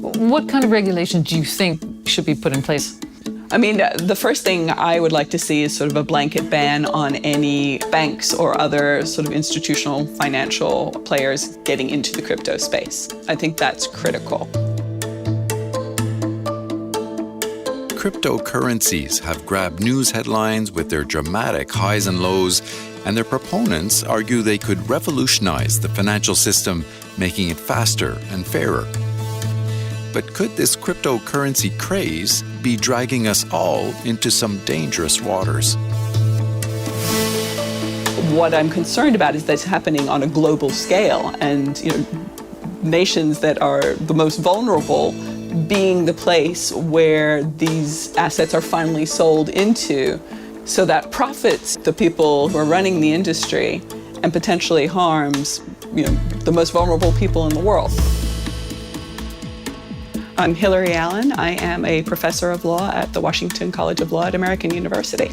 What kind of regulations do you think should be put in place? I mean, the first thing I would like to see is sort of a blanket ban on any banks or other sort of institutional financial players getting into the crypto space. I think that's critical. Cryptocurrencies have grabbed news headlines with their dramatic highs and lows, and their proponents argue they could revolutionize the financial system, making it faster and fairer. But could this cryptocurrency craze be dragging us all into some dangerous waters? What I'm concerned about is that's happening on a global scale, and nations that are the most vulnerable being the place where these assets are finally sold into, so that profits the people who are running the industry and potentially harms the most vulnerable people in the world. I'm Hilary Allen. I am a professor of law at the Washington College of Law at American University.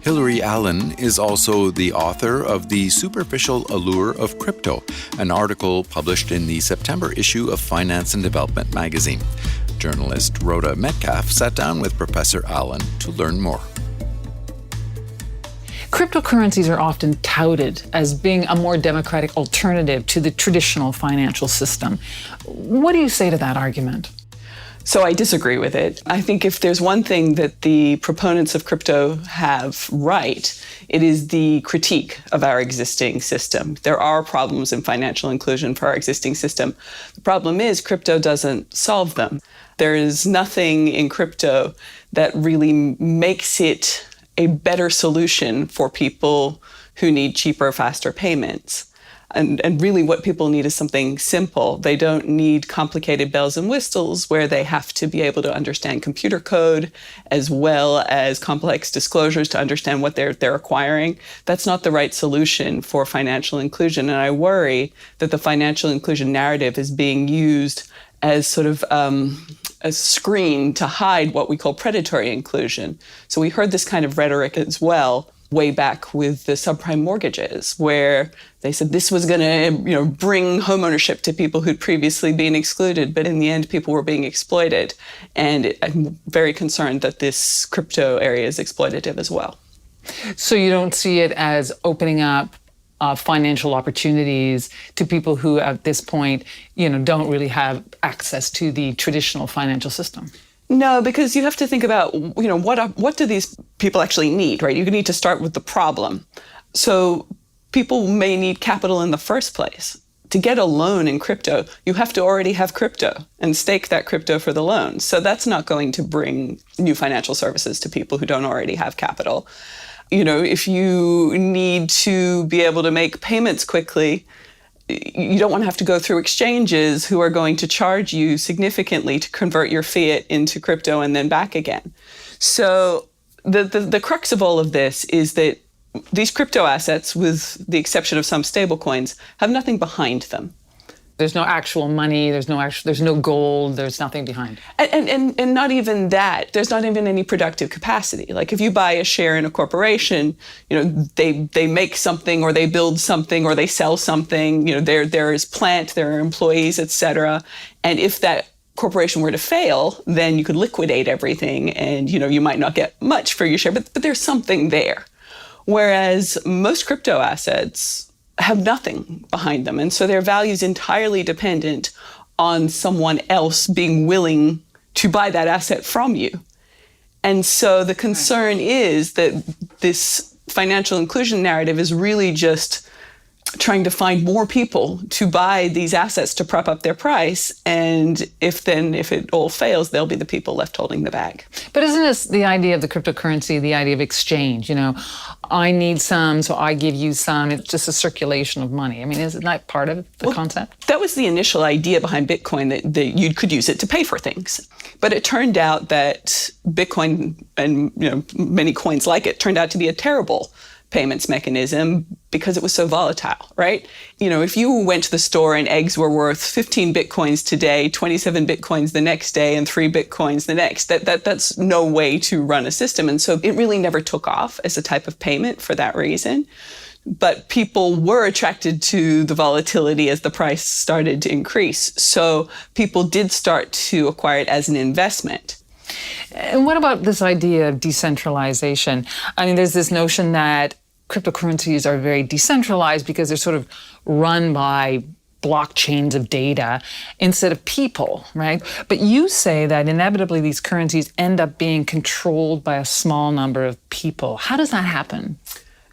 Hilary Allen is also the author of The Superficial Allure of Crypto, an article published in the September issue of Finance and Development magazine. Journalist Rhoda Metcalf sat down with Professor Allen to learn more. Cryptocurrencies are often touted as being a more democratic alternative to the traditional financial system. What do you say to that argument? So I disagree with it. I think if there's one thing that the proponents of crypto have right, it is the critique of our existing system. There are problems in financial inclusion for our existing system. The problem is crypto doesn't solve them. There is nothing in crypto that really makes it a better solution for people who need cheaper, faster payments. And really what people need is something simple. They don't need complicated bells and whistles where they have to be able to understand computer code as well as complex disclosures to understand what they're acquiring. That's not the right solution for financial inclusion. And I worry that the financial inclusion narrative is being used as sort of a screen to hide what we call predatory inclusion. So we heard this kind of rhetoric as well way back with the subprime mortgages, where they said this was going to, bring homeownership to people who'd previously been excluded, but in the end, people were being exploited. And I'm very concerned that this crypto area is exploitative as well. So you don't see it as opening up financial opportunities to people who, at this point, don't really have access to the traditional financial system? No, because you have to think about, what do these people actually need, right? You need to start with the problem. So people may need capital in the first place. To get a loan in crypto, you have to already have crypto and stake that crypto for the loan. So that's not going to bring new financial services to people who don't already have capital. If you need to be able to make payments quickly, you don't want to have to go through exchanges who are going to charge you significantly to convert your fiat into crypto and then back again. So the crux of all of this is that these crypto assets, with the exception of some stablecoins, have nothing behind them. There's no actual money, there's no gold, there's nothing behind. And not even that, there's not even any productive capacity. Like if you buy a share in a corporation, they make something or they build something or they sell something, there is plant, there are employees, et cetera. And if that corporation were to fail, then you could liquidate everything and, you might not get much for your share, but there's something there. Whereas most crypto assets have nothing behind them. And so their value is entirely dependent on someone else being willing to buy that asset from you. And so the concern is that this financial inclusion narrative is really just trying to find more people to buy these assets to prop up their price. And if it all fails, they'll be the people left holding the bag. But isn't this the idea of the cryptocurrency, the idea of exchange? I need some, so I give you some. It's just a circulation of money. I mean, isn't that part of the concept? That was the initial idea behind Bitcoin, that you could use it to pay for things. But it turned out that Bitcoin and many coins like it turned out to be a terrible payments mechanism because it was so volatile, right? If you went to the store and eggs were worth 15 Bitcoins today, 27 Bitcoins the next day, and 3 Bitcoins the next, that's no way to run a system. And so it really never took off as a type of payment for that reason. But people were attracted to the volatility as the price started to increase. So people did start to acquire it as an investment. And what about this idea of decentralization? I mean, there's this notion that cryptocurrencies are very decentralized because they're sort of run by blockchains of data instead of people, right? But you say that inevitably these currencies end up being controlled by a small number of people. How does that happen?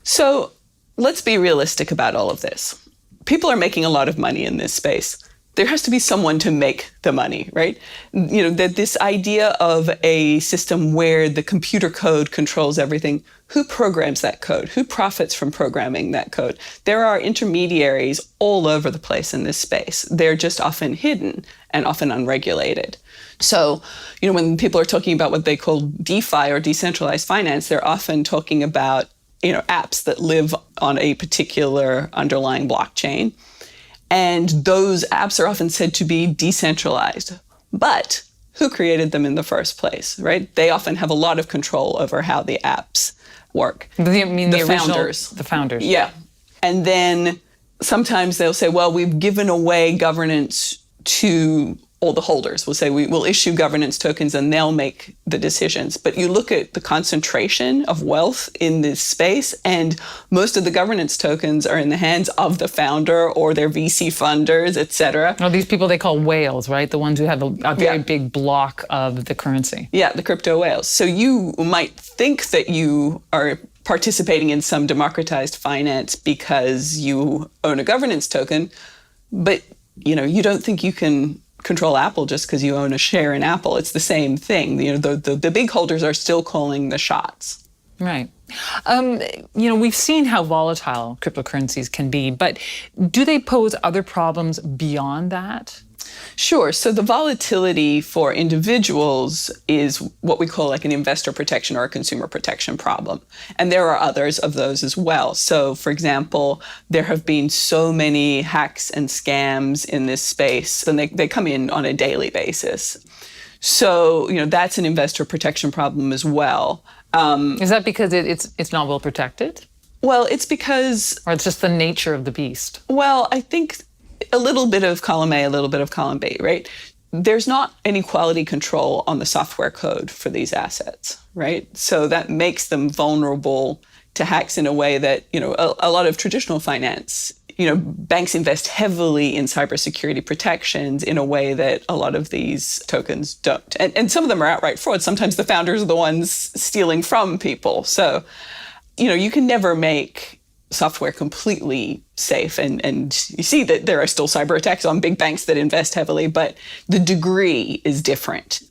So let's be realistic about all of this. People are making a lot of money in this space. There has to be someone to make the money, right? That this idea of a system where the computer code controls everything, who programs that code? Who profits from programming that code? There are intermediaries all over the place in this space. They're just often hidden and often unregulated. So, when people are talking about what they call DeFi or decentralized finance, they're often talking about, apps that live on a particular underlying blockchain. And those apps are often said to be decentralized. But who created them in the first place, right? They often have a lot of control over how the apps work. I mean the founders. The founders. Yeah. And then sometimes they'll say, well, we've given away governance to all the holders. We'll say we'll issue governance tokens and they'll make the decisions. But you look at the concentration of wealth in this space, and most of the governance tokens are in the hands of the founder or their VC funders, et cetera. Oh, these people they call whales, right? The ones who have a very big block of the currency. Yeah, the crypto whales. So you might think that you are participating in some democratized finance because you own a governance token, but you don't think you can control Apple just because you own a share in Apple. It's the same thing. The big holders are still calling the shots. Right. We've seen how volatile cryptocurrencies can be, but do they pose other problems beyond that? Sure. So the volatility for individuals is what we call like an investor protection or a consumer protection problem. And there are others of those as well. So, for example, there have been so many hacks and scams in this space, and they come in on a daily basis. So, that's an investor protection problem as well. Is that because it's not well protected? Well, it's because... Or it's just the nature of the beast? Well, I think a little bit of column A, a little bit of column B, right? There's not any quality control on the software code for these assets, right? So that makes them vulnerable to hacks in a way that, a lot of traditional finance, banks invest heavily in cybersecurity protections in a way that a lot of these tokens don't. And some of them are outright fraud. Sometimes the founders are the ones stealing from people. So, you can never make software completely safe. And you see that there are still cyber attacks on big banks that invest heavily, but the degree is different.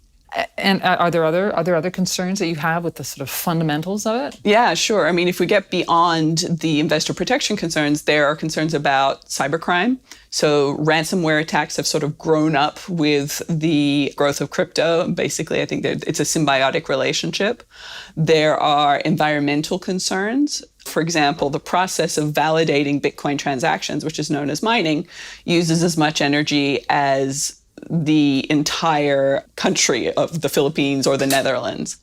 And are there other concerns that you have with the sort of fundamentals of it? Yeah, sure. I mean, if we get beyond the investor protection concerns, there are concerns about cybercrime. So ransomware attacks have sort of grown up with the growth of crypto. Basically, I think that it's a symbiotic relationship. There are environmental concerns. For example, the process of validating Bitcoin transactions, which is known as mining, uses as much energy as the entire country of the Philippines or the Netherlands.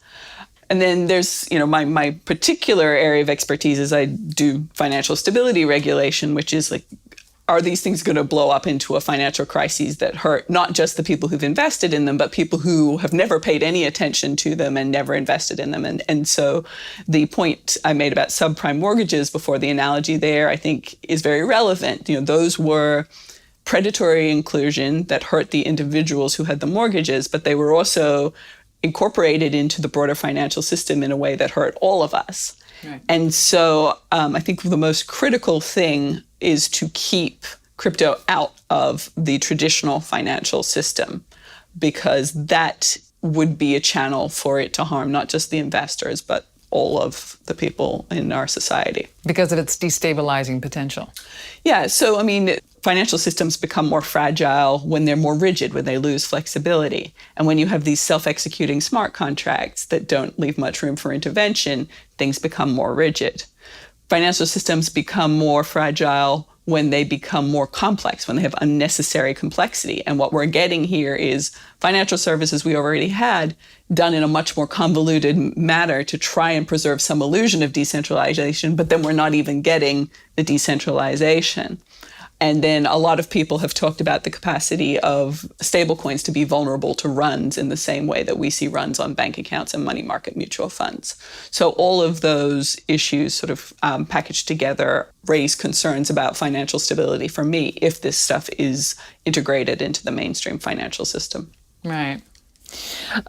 And then there's, my particular area of expertise is I do financial stability regulation, which is like, are these things going to blow up into a financial crisis that hurt not just the people who've invested in them, but people who have never paid any attention to them and never invested in them? And so the point I made about subprime mortgages before, the analogy there, I think is very relevant. Those were predatory inclusion that hurt the individuals who had the mortgages, but they were also incorporated into the broader financial system in a way that hurt all of us. Right. And so I think the most critical thing is to keep crypto out of the traditional financial system, because that would be a channel for it to harm not just the investors, but all of the people in our society. Because of its destabilizing potential. Yeah, so financial systems become more fragile when they're more rigid, when they lose flexibility. And when you have these self-executing smart contracts that don't leave much room for intervention, things become more rigid. Financial systems become more fragile when they become more complex, when they have unnecessary complexity. And what we're getting here is financial services we already had done in a much more convoluted manner to try and preserve some illusion of decentralization, but then we're not even getting the decentralization. And then a lot of people have talked about the capacity of stablecoins to be vulnerable to runs in the same way that we see runs on bank accounts and money market mutual funds. So all of those issues sort of packaged together raise concerns about financial stability for me if this stuff is integrated into the mainstream financial system. Right.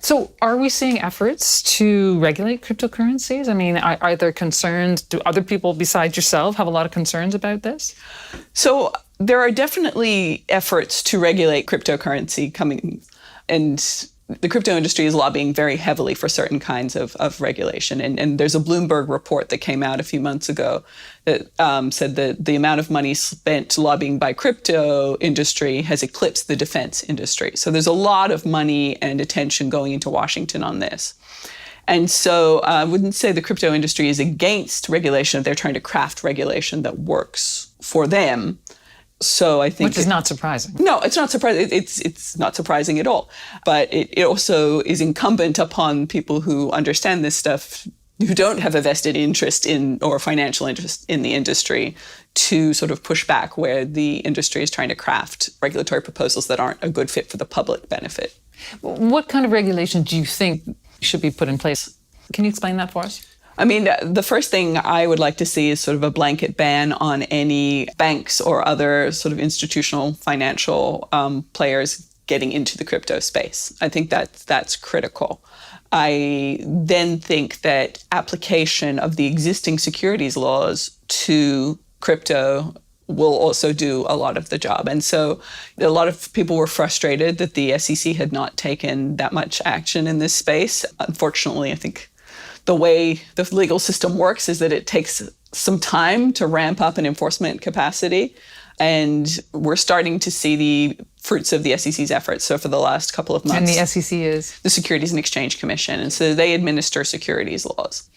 So are we seeing efforts to regulate cryptocurrencies? I mean, are there concerns? Do other people besides yourself have a lot of concerns about this? So there are definitely efforts to regulate cryptocurrency coming, and the crypto industry is lobbying very heavily for certain kinds of regulation. And there's a Bloomberg report that came out a few months ago that said that the amount of money spent lobbying by crypto industry has eclipsed the defense industry. So there's a lot of money and attention going into Washington on this. And so I wouldn't say the crypto industry is against regulation. They're trying to craft regulation that works for them. So I think, which is not surprising. No, it's not surprising. It's not surprising at all. But it also is incumbent upon people who understand this stuff, who don't have a vested interest in or financial interest in the industry, to sort of push back where the industry is trying to craft regulatory proposals that aren't a good fit for the public benefit. What kind of regulations do you think should be put in place? Can you explain that for us? I mean, the first thing I would like to see is sort of a blanket ban on any banks or other sort of institutional financial players getting into the crypto space. I think that's critical. I then think that application of the existing securities laws to crypto will also do a lot of the job. And so a lot of people were frustrated that the SEC had not taken that much action in this space. Unfortunately, I think the way the legal system works is that it takes some time to ramp up an enforcement capacity. And we're starting to see the fruits of the SEC's efforts. So for the last couple of months. And the SEC is? The Securities and Exchange Commission. And so they administer securities laws.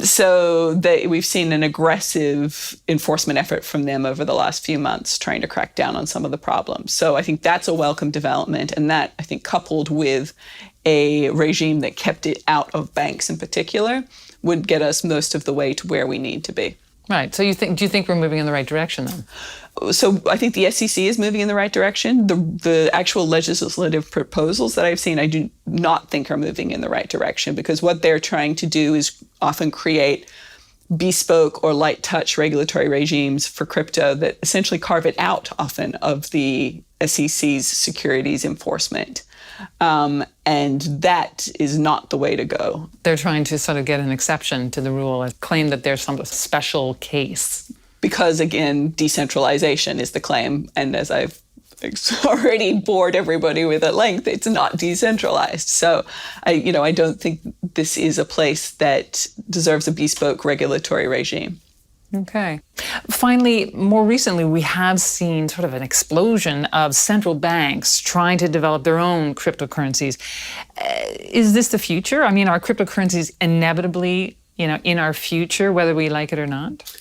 So we've seen an aggressive enforcement effort from them over the last few months, trying to crack down on some of the problems. So I think that's a welcome development. And that, I think, coupled with a regime that kept it out of banks in particular, would get us most of the way to where we need to be. Right. So do you think we're moving in the right direction then? So I think the SEC is moving in the right direction. The actual legislative proposals that I've seen, I do not think are moving in the right direction, because what they're trying to do is often create bespoke or light touch regulatory regimes for crypto that essentially carve it out often of the SEC's securities enforcement. And that is not the way to go. They're trying to sort of get an exception to the rule and claim that there's some special case. Because, again, decentralization is the claim. And as I've already bored everybody with at length, it's not decentralized. So, I don't think this is a place that deserves a bespoke regulatory regime. Okay. Finally, more recently, we have seen sort of an explosion of central banks trying to develop their own cryptocurrencies. Is this the future? I mean, are cryptocurrencies inevitably, in our future, whether we like it or not?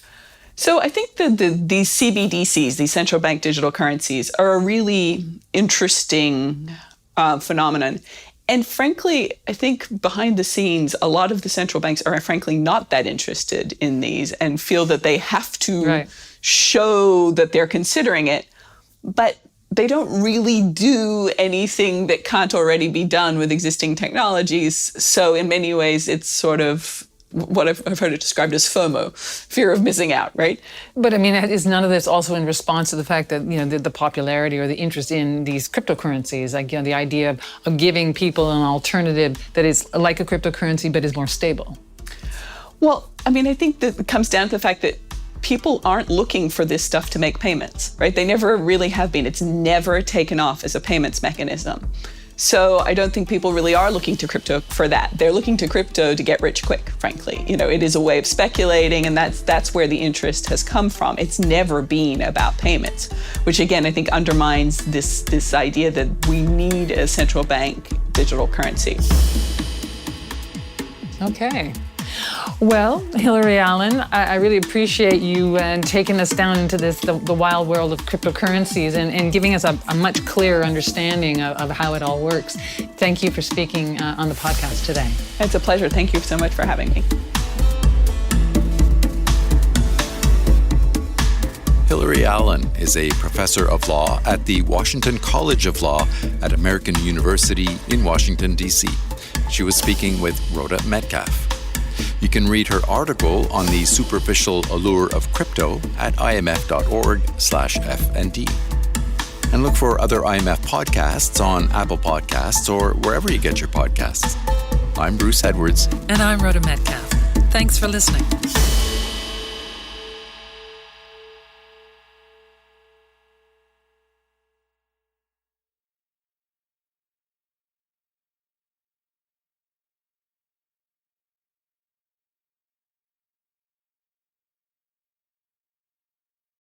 So I think that these CBDCs, these central bank digital currencies, are a really interesting phenomenon. And frankly, I think behind the scenes, a lot of the central banks are frankly not that interested in these and feel that they have to show that they're considering it. But they don't really do anything that can't already be done with existing technologies. So in many ways, it's sort of what I've heard it described as FOMO, fear of missing out, right? But I mean, is none of this also in response to the fact that, the popularity or the interest in these cryptocurrencies, like, the idea of giving people an alternative that is like a cryptocurrency but is more stable? Well, I mean, I think that it comes down to the fact that people aren't looking for this stuff to make payments, right? They never really have been. It's never taken off as a payments mechanism. So I don't think people really are looking to crypto for that. They're looking to crypto to get rich quick, frankly. It is a way of speculating, and that's where the interest has come from. It's never been about payments, which again, I think undermines this idea that we need a central bank digital currency. Okay. Well, Hilary Allen, I really appreciate you taking us down into the wild world of cryptocurrencies and giving us a much clearer understanding of how it all works. Thank you for speaking on the podcast today. It's a pleasure. Thank you so much for having me. Hilary Allen is a professor of law at the Washington College of Law at American University in Washington, D.C. She was speaking with Rhoda Metcalf. You can read her article on the superficial allure of crypto at imf.org/FND. And look for other IMF podcasts on Apple Podcasts or wherever you get your podcasts. I'm Bruce Edwards. And I'm Rhoda Metcalf. Thanks for listening.